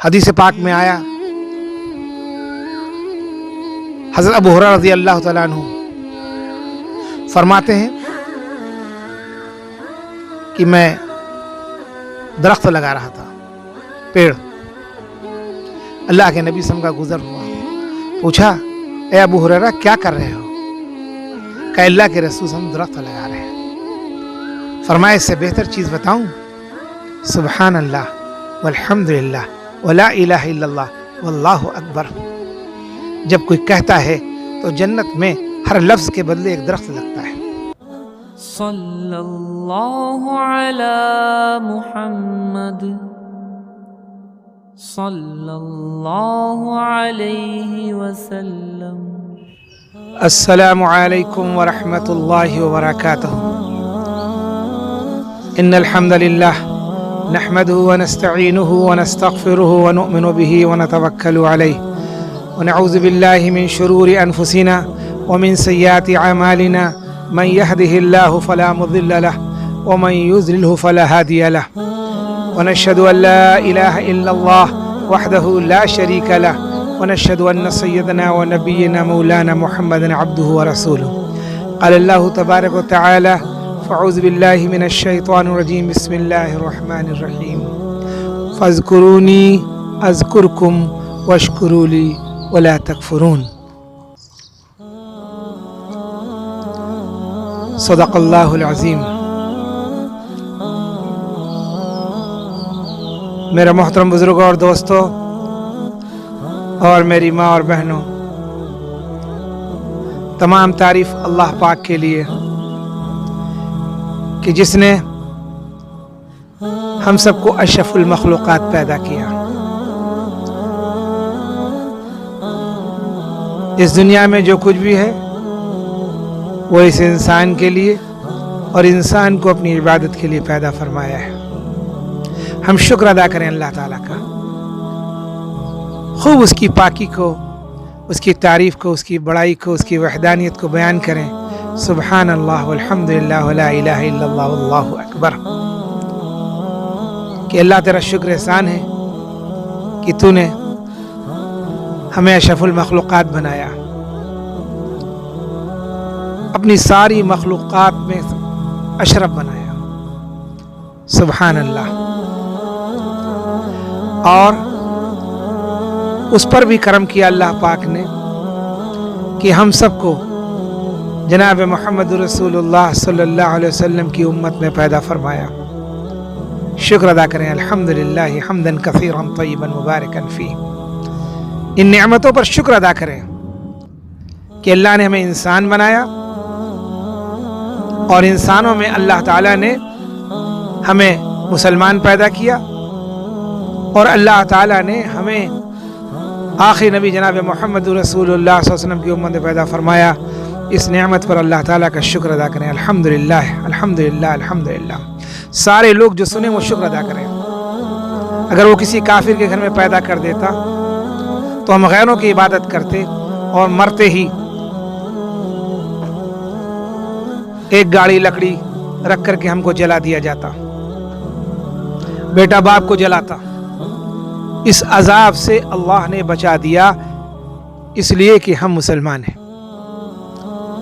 حدیث پاک میں آیا، حضرت ابو ہریرہ رضی اللہ تعالیٰ عنہ فرماتے ہیں کہ میں درخت لگا رہا تھا، پیڑ، اللہ کے نبی صلی اللہ علیہ وسلم کا گزر ہوا، پوچھا اے ابو ہریرہ کیا کر رہے ہو؟ کہ اللہ کے رسول ہم درخت لگا رہے ہیں۔ فرمایا اس سے بہتر چیز بتاؤں؟ سبحان اللہ والحمدللہ ولا الہ الا اللہ واللہ اکبر جب کوئی کہتا ہے تو جنت میں ہر لفظ کے بدلے ایک درخت لگتا ہے۔ صلی اللہ علی محمد صلی اللہ علیہ وسلم۔ السلام علیکم ورحمۃ اللہ وبرکاتہ۔ ان الحمد للہ نحمده ونستعینه ونستغفره ونؤمن به ونتوکل علیہ ونعوذ باللہ من شرور انفسنا ومن سیئات اعمالنا من يهده الله فلا مضل له ومن يضلل فلا هادي له ونشهد ان لا اله الا الله وحده لا شريك له ونشهد ان سيدنا ونبينا مولانا محمد عبده ورسوله۔ قال الله تبارك وتعالى فاعوذ بالله من الشيطان الرجيم بسم الله الرحمن الرحيم فاذكروني اذكركم واشكروا لي ولا تكفرون۔ صدق اللہ العظیم۔ میرے محترم بزرگوں اور دوستوں اور میری ماں اور بہنوں، تمام تعریف اللہ پاک کے لیے کہ جس نے ہم سب کو اشرف المخلوقات پیدا کیا۔ اس دنیا میں جو کچھ بھی ہے وہ اس انسان کے لیے اور انسان کو اپنی عبادت کے لیے پیدا فرمایا ہے۔ ہم شکر ادا کریں اللہ تعالیٰ کا، خوب اس کی پاکی کو، اس کی تعریف کو، اس کی بڑائی کو، اس کی وحدانیت کو بیان کریں۔ سبحان اللہ والحمدللہ ولا الہ الا اللہ واللہ اکبر۔ کہ اللہ تیرا شکر احسان ہے کہ تو نے ہمیں اشرف المخلوقات بنایا، اپنی ساری مخلوقات میں اشرف بنایا۔ سبحان اللہ۔ اور اس پر بھی کرم کیا اللہ پاک نے کہ ہم سب کو جناب محمد رسول اللہ صلی اللہ علیہ وسلم کی امت میں پیدا فرمایا۔ شکر ادا کریں الحمدللہ حمداً کثیراً طیباً مبارکاً فیہ۔ ان نعمتوں پر شکر ادا کریں کہ اللہ نے ہمیں انسان بنایا اور انسانوں میں اللہ تعالیٰ نے ہمیں مسلمان پیدا کیا اور اللہ تعالیٰ نے ہمیں آخری نبی جناب محمد رسول اللہ صلی اللہ علیہ وسلم کی امت میں پیدا فرمایا۔ اس نعمت پر اللہ تعالیٰ کا شکر ادا کریں الحمدللہ الحمدللہ الحمدللہ۔ سارے لوگ جو سنیں وہ شکر ادا کریں۔ اگر وہ کسی کافر کے گھر میں پیدا کر دیتا تو ہم غیروں کی عبادت کرتے اور مرتے ہی ایک گاڑی لکڑی رکھ کر کے ہم کو جلا دیا جاتا، بیٹا باپ کو جلاتا۔ اس عذاب سے اللہ نے بچا دیا اس لیے کہ ہم مسلمان ہیں۔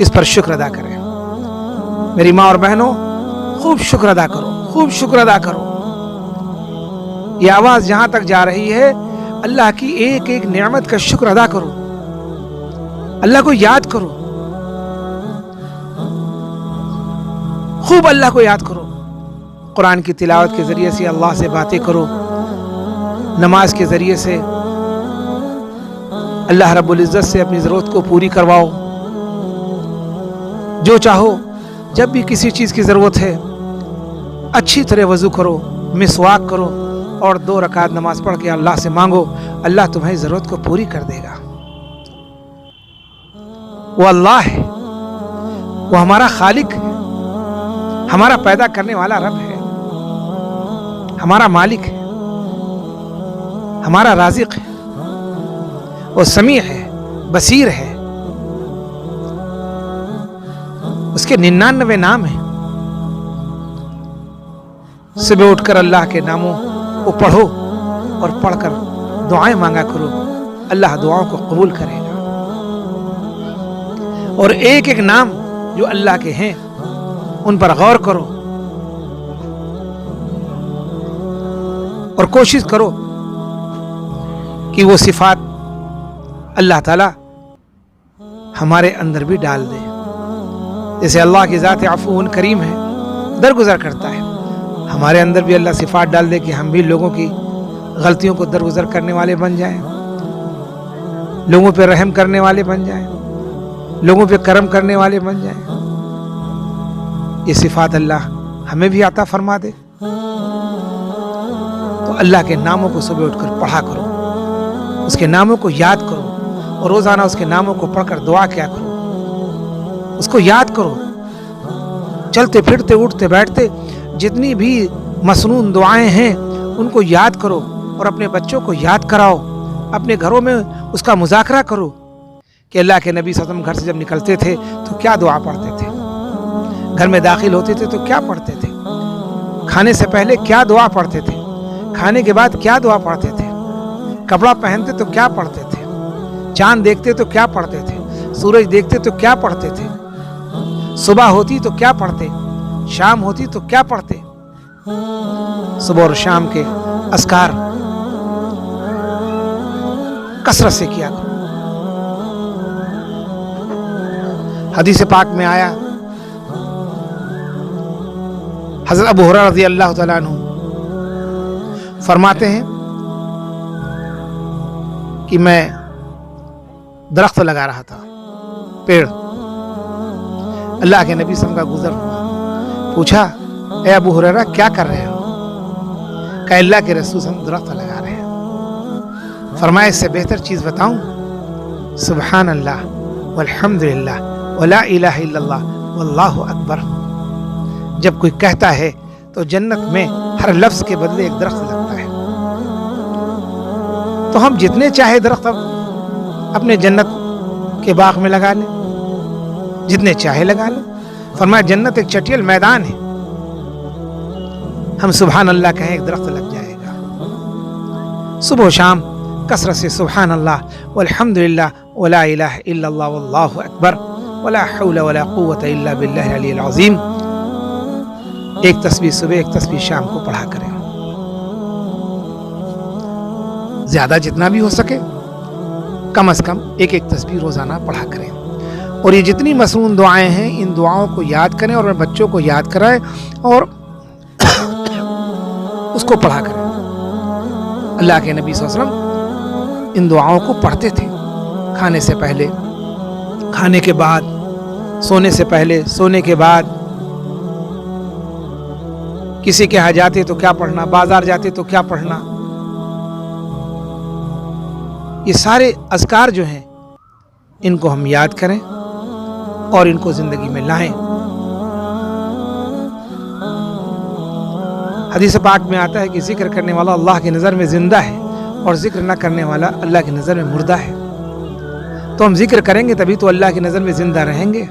اس پر شکر ادا کریں۔ میری ماں اور بہنوں، خوب شکر ادا کرو، خوب شکر ادا کرو۔ یہ آواز جہاں تک جا رہی ہے اللہ کی ایک ایک نعمت کا شکر ادا کرو، اللہ کو یاد کرو، خوب اللہ کو یاد کرو۔ قرآن کی تلاوت کے ذریعے سے اللہ سے باتیں کرو، نماز کے ذریعے سے اللہ رب العزت سے اپنی ضرورت کو پوری کرواؤ۔ جو چاہو، جب بھی کسی چیز کی ضرورت ہے اچھی طرح وضو کرو، مسواک کرو اور 2 رکعت نماز پڑھ کے اللہ سے مانگو، اللہ تمہاری ضرورت کو پوری کر دے گا۔ وہ اللہ ہے، وہ ہمارا خالق ہے، ہمارا پیدا کرنے والا رب ہے، ہمارا مالک ہے، ہمارا رازق ہے، وہ سمیع ہے، بصیر ہے۔ اس کے 99 نام ہیں۔ صبح اٹھ کر اللہ کے ناموں کو پڑھو اور پڑھ کر دعائیں مانگا کرو، اللہ دعاؤں کو قبول کرے گا۔ اور ایک ایک نام جو اللہ کے ہیں ان پر غور کرو اور کوشش کرو کہ وہ صفات اللہ تعالی ہمارے اندر بھی ڈال دے۔ جیسے اللہ کی ذات عفو کریم ہے، درگزر کرتا ہے، ہمارے اندر بھی اللہ صفات ڈال دے کہ ہم بھی لوگوں کی غلطیوں کو درگزر کرنے والے بن جائیں، لوگوں پہ رحم کرنے والے بن جائیں، لوگوں پہ کرم کرنے والے بن جائیں۔ یہ صفات اللہ ہمیں بھی عطا فرما دے۔ تو اللہ کے ناموں کو صبح اٹھ کر پڑھا کرو، اس کے ناموں کو یاد کرو، اور روزانہ اس کے ناموں کو پڑھ کر دعا کیا کرو، اس کو یاد کرو۔ چلتے پھرتے اٹھتے بیٹھتے جتنی بھی مسنون دعائیں ہیں ان کو یاد کرو، اور اپنے بچوں کو یاد کراؤ، اپنے گھروں میں اس کا مذاکرہ کرو کہ اللہ کے نبی صلی اللہ علیہ وسلم گھر سے جب نکلتے تھے تو کیا دعا پڑھتے تھے، گھر میں داخل ہوتے تھے تو کیا پڑھتے تھے، کھانے سے پہلے کیا دعا پڑھتے تھے، کھانے کے بعد کیا دعا پڑھتے تھے، کپڑا پہنتے تو کیا پڑھتے تھے، چاند دیکھتے تو کیا پڑھتے تھے، سورج دیکھتے تو کیا پڑھتے تھے، صبح ہوتی تو کیا پڑھتے، شام ہوتی تو کیا پڑھتے۔ صبح اور شام کے اذکار کثرت سے کیا کرو۔ حدیث پاک میں آیا، حضرت ابو ہریرہ رضی اللہ تعالیٰ عنہ فرماتے ہیں کہ میں درخت لگا رہا تھا، پیڑ، اللہ کے نبی صلی اللہ علیہ وسلم کا گزر ہوا، پوچھا اے ابو ہریرہ کیا کر رہے ہو؟ کہ اللہ کے رسول صلی اللہ علیہ وسلم درخت لگا رہے ہیں۔ فرمایا اس سے بہتر چیز بتاؤں؟ سبحان اللہ والحمدللہ ولا الہ الا اللہ واللہ اکبر۔ جب کوئی کہتا ہے تو جنت میں ہر لفظ کے بدلے ایک درخت لگتا ہے۔ تو ہم جتنے چاہے درخت اپنے جنت کے باغ میں لگا لیں، جتنے چاہے لگا لیں۔ فرمایا جنت ایک چٹیل میدان ہے، ہم سبحان اللہ کہیں ایک درخت لگ جائے گا۔ صبح و شام کثرت سے سبحان اللہ والحمدللہ ولا الہ الا اللہ واللہ اکبر ولا حول ولا قوت الا باللہ العلی العظیم، ایک تسبیح صبح ایک تسبیح شام کو پڑھا کریں۔ زیادہ جتنا بھی ہو سکے، کم از کم ایک ایک تسبیح روزانہ پڑھا کریں۔ اور یہ جتنی مسنون دعائیں ہیں ان دعاؤں کو یاد کریں اور اپنے بچوں کو یاد کرائیں اور اس کو پڑھا کریں۔ اللہ کے نبی صلی اللہ علیہ وسلم ان دعاؤں کو پڑھتے تھے، کھانے سے پہلے، کھانے کے بعد، سونے سے پہلے، سونے کے بعد، کسی کے ہاں جاتے تو کیا پڑھنا، بازار جاتے تو کیا پڑھنا۔ یہ سارے اذکار جو ہیں ان کو ہم یاد کریں اور ان کو زندگی میں لائیں۔ حدیث پاک میں آتا ہے کہ ذکر کرنے والا اللہ کی نظر میں زندہ ہے اور ذکر نہ کرنے والا اللہ کی نظر میں مردہ ہے۔ تو ہم ذکر کریں گے تبھی تو اللہ کی نظر میں زندہ رہیں گے،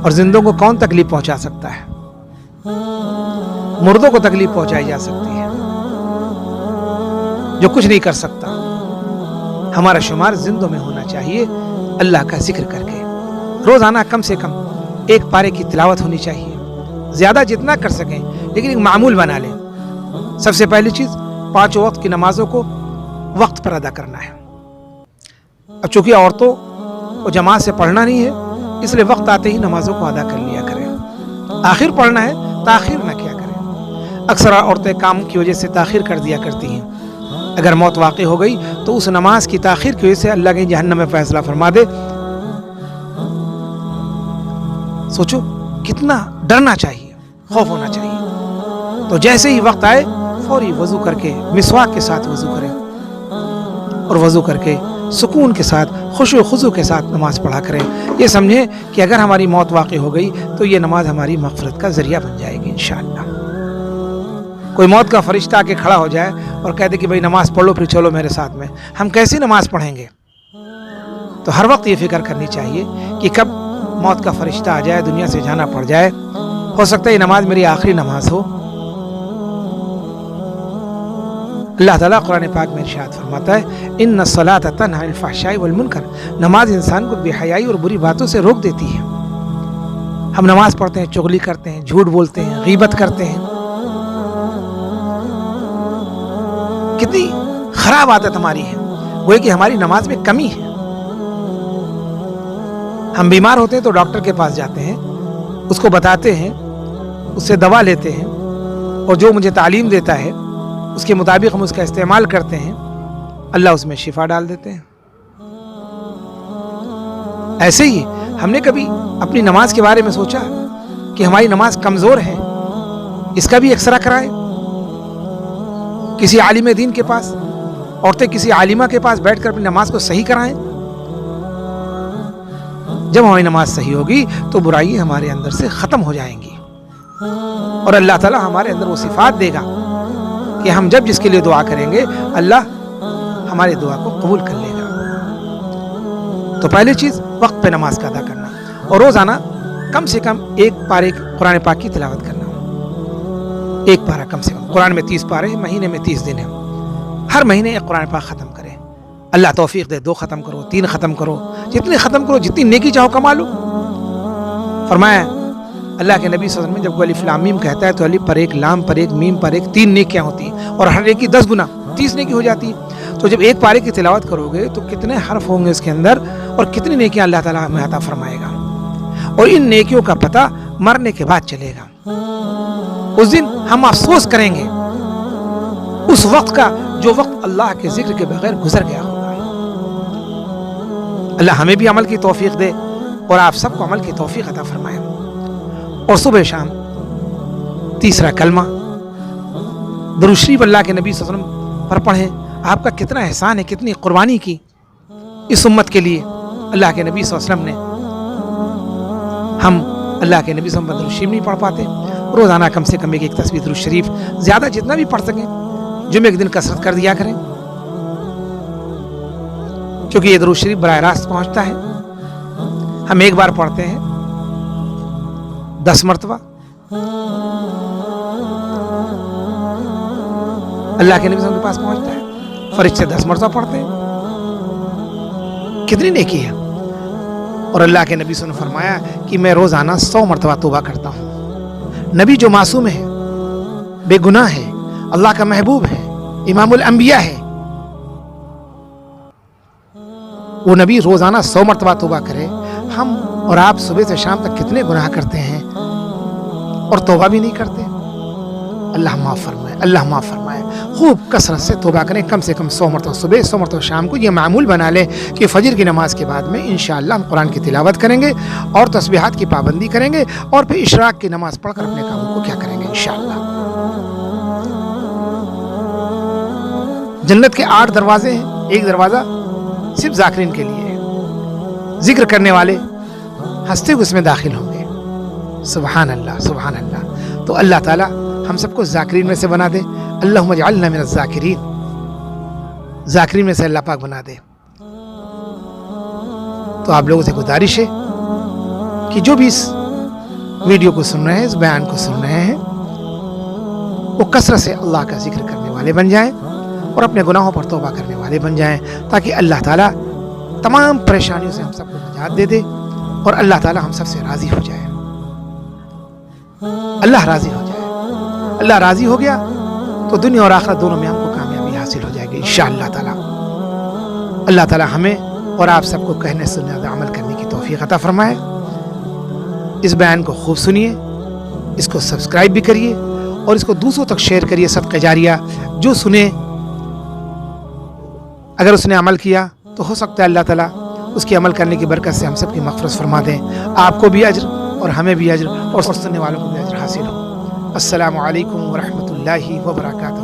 اور زندوں کو کون تکلیف پہنچا سکتا ہے؟ مردوں کو تکلیف پہنچائی جا سکتی ہے جو کچھ نہیں کر سکتا۔ ہمارا شمار زندوں میں ہونا چاہیے، اللہ کا ذکر کر کے روزانہ کم سے کم ایک پارے کی تلاوت ہونی چاہیے، زیادہ جتنا کر سکیں، لیکن ایک معمول بنا لیں۔ سب سے پہلی چیز 5 وقت کی نمازوں کو وقت پر ادا کرنا ہے۔ اب چونکہ عورتوں کو جماعت سے پڑھنا نہیں ہے، اس لیے وقت آتے ہی نمازوں کو ادا کر لیا کریں۔ آخر پڑھنا ہے، تاخیر نہ کیا کریں۔ اکثر عورتیں کام کی وجہ سے تاخیر کر دیا کرتی ہیں، اگر موت واقع ہو گئی تو اس نماز کی تاخیر کی وجہ سے اللہ کے جہنم میں فیصلہ فرما دے۔ سوچو کتنا ڈرنا چاہیے، خوف ہونا چاہیے۔ تو جیسے ہی وقت آئے فوری وضو کر کے مسواک کے ساتھ وضو کریں، اور وضو کر کے سکون کے ساتھ، خشوع و خضوع کے ساتھ نماز پڑھا کریں۔ یہ سمجھیں کہ اگر ہماری موت واقع ہو گئی تو یہ نماز ہماری مغفرت کا ذریعہ بن جائے گی انشاءاللہ۔ کوئی موت کا فرشتہ آ کے کھڑا ہو جائے اور کہہ دے کہ بھائی نماز پڑھ لو پھر چلو میرے ساتھ میں، ہم کیسی نماز پڑھیں گے؟ تو ہر وقت یہ فکر کرنی چاہیے کہ کب موت کا فرشتہ آ جائے، دنیا سے جانا پڑ جائے، ہو سکتا ہے یہ نماز میری آخری نماز ہو۔ اللہ تعالیٰ قرآن پاک میں ارشاد فرماتا ہے ان الصلاۃ تنہی عن الفحشاء والمنکر، نماز انسان کو بے حیائی اور بری باتوں سے روک دیتی ہے۔ ہم نماز پڑھتے ہیں، چغلی کرتے ہیں، جھوٹ بولتے ہیں، غیبت کرتے ہیں، کتنی خراب عادت ہماری ہے، وہ کہ ہماری نماز میں کمی ہے۔ ہم بیمار ہوتے ہیں تو ڈاکٹر کے پاس جاتے ہیں، اس کو بتاتے ہیں، اس سے دوا لیتے ہیں، اور جو مجھے تعلیم دیتا ہے اس کے مطابق ہم اس کا استعمال کرتے ہیں، اللہ اس میں شفا ڈال دیتے ہیں۔ ایسے ہی ہم نے کبھی اپنی نماز کے بارے میں سوچا کہ ہماری نماز کمزور ہے، اس کا بھی ایکسرا کرائیں، کسی عالم دین کے پاس، عورتیں کسی عالمہ کے پاس بیٹھ کر اپنی نماز کو صحیح کرائیں۔ جب ہماری نماز صحیح ہوگی تو برائیاں ہمارے اندر سے ختم ہو جائیں گی، اور اللہ تعالیٰ ہمارے اندر وہ صفات دے گا کہ ہم جب جس کے لیے دعا کریں گے اللہ ہماری دعا کو قبول کر لے گا۔ تو پہلی چیز وقت پہ نماز کا ادا کرنا، اور روزانہ کم سے کم ایک پارے قرآن پاک کی تلاوت کرنا، ایک پارہ کم سے کم۔ قرآن میں 30 پارے ہیں، مہینے میں 30 دن ہیں، ہر مہینے ایک قرآن پاک ختم کریں۔ اللہ توفیق دے 2 ختم کرو، 3 ختم کرو، جتنے ختم کرو، جتنی نیکی چاہو کما لو۔ فرمایا اللہ کے نبی صلی اللہ علیہ وسلم جب کوئی الف لام میم کہتا ہے تو الف پر 1، لام پر 1، میم پر 1، 3 نیکیاں ہوتی ہیں، اور ہر ایک کی 10 گنا 30 نیکی ہو جاتی ہے۔ تو جب ایک پارے کی تلاوت کرو گے تو کتنے حرف ہوں گے اس کے اندر، اور کتنی نیکیاں اللہ تعالیٰ ہمیں عطا فرمائے گا، اور ان نیکیوں کا پتہ مرنے کے بعد چلے گا۔ اس دن ہم افسوس کریں گے اس وقت کا جو وقت اللہ کے ذکر کے بغیر گزر گیا ہوگا۔ اللہ ہمیں بھی عمل کی توفیق دے اور آپ سب کو عمل کی توفیق عطا فرمائے۔ اور صبح شام تیسرا کلمہ درود شریف اللہ کے نبی صلی اللہ علیہ وسلم پر پڑھیں۔ آپ کا کتنا احسان ہے، کتنی قربانی کی اس امت کے لیے اللہ کے نبی صلی اللہ علیہ وسلم نے۔ ہم اللہ کے نبی صلی اللہ علیہ وسلم پر درود شریف نہیں پڑھ پاتے، روزانہ کم سے کم ایک تسبیح درود شریف، زیادہ جتنا بھی پڑھ سکیں، جمعے کے دن کثرت کر دیا کریں، کیونکہ یہ درود شریف براہ راست پہنچتا ہے۔ ہم ایک بار پڑھتے ہیں 10 مرتبہ، اللہ کے نبی صلی اللہ علیہ وسلم کے پاس پہنچتا ہے، فرشتے 10 مرتبہ پڑھتے ہیں، کتنی نیکی ہے۔ اور اللہ کے نبی صلی اللہ علیہ وسلم نے فرمایا کہ میں روزانہ 100 مرتبہ توبہ کرتا ہوں۔ نبی جو معصوم ہے، بے گناہ ہے، اللہ کا محبوب ہے، امام الانبیاء ہے، وہ نبی روزانہ 100 مرتبہ توبہ کرے۔ ہم اور آپ صبح سے شام تک کتنے گناہ کرتے ہیں اور توبہ بھی نہیں کرتے۔ اللہ معاف فرمائے، اللہ معاف فرمائے۔ خوب کثرت سے توبہ کریں، کم سے کم 100 مرتبہ صبح، 100 مرتبہ شام کو۔ یہ معمول بنا لیں کہ فجر کی نماز کے بعد میں انشاءاللہ ہم قرآن کی تلاوت کریں گے اور تسبیحات کی پابندی کریں گے، اور پھر اشراق کی نماز پڑھ کر اپنے کاموں کو کیا کریں گے انشاءاللہ۔ جنت کے 8 دروازے ہیں، ایک دروازہ صرف ذاکرین کے لیے ہے، ذکر کرنے والے ہنستے ہوئے اس میں داخل ہوں گے۔ سبحان اللہ، سبحان اللہ۔ تو اللہ تعالیٰ ہم سب کو ذاکرین میں سے بنا دے۔ اللہم اجعلنا من الذاکرین، ذاکرین میں سے اللہ پاک بنا دے۔ تو آپ لوگوں سے گزارش ہے کہ جو بھی اس ویڈیو کو سن رہے ہیں، اس بیان کو سن رہے ہیں، وہ کثرت سے اللہ کا ذکر کرنے والے بن جائیں اور اپنے گناہوں پر توبہ کرنے والے بن جائیں، تاکہ اللہ تعالیٰ تمام پریشانیوں سے ہم سب کو نجات دے دے اور اللہ تعالیٰ ہم سب سے راضی ہو جائے۔ اللہ راضی ہو جائے، اللہ راضی ہو گیا تو دنیا اور آخرت دونوں میں ہم کو کامیابی حاصل ہو جائے گی انشاءاللہ تعالیٰ۔ اللہ تعالیٰ ہمیں اور آپ سب کو کہنے سننے اور عمل کرنے کی توفیق عطا فرمائے۔ اس بیان کو خوب سنیے، اس کو سبسکرائب بھی کریے اور اس کو دوسروں تک شیئر کریے، صدقہ جاریہ۔ جو سنے اگر اس نے عمل کیا تو ہو سکتا ہے اللہ تعالیٰ اس کی عمل کرنے کی برکت سے ہم سب کی مغفرت فرما دیں، آپ کو بھی اجر اور ہمیں بھی اجر اور سننے والوں کو بھی اجر حاصل ہو۔ السلام علیکم ورحمۃ اللہ وبرکاتہ۔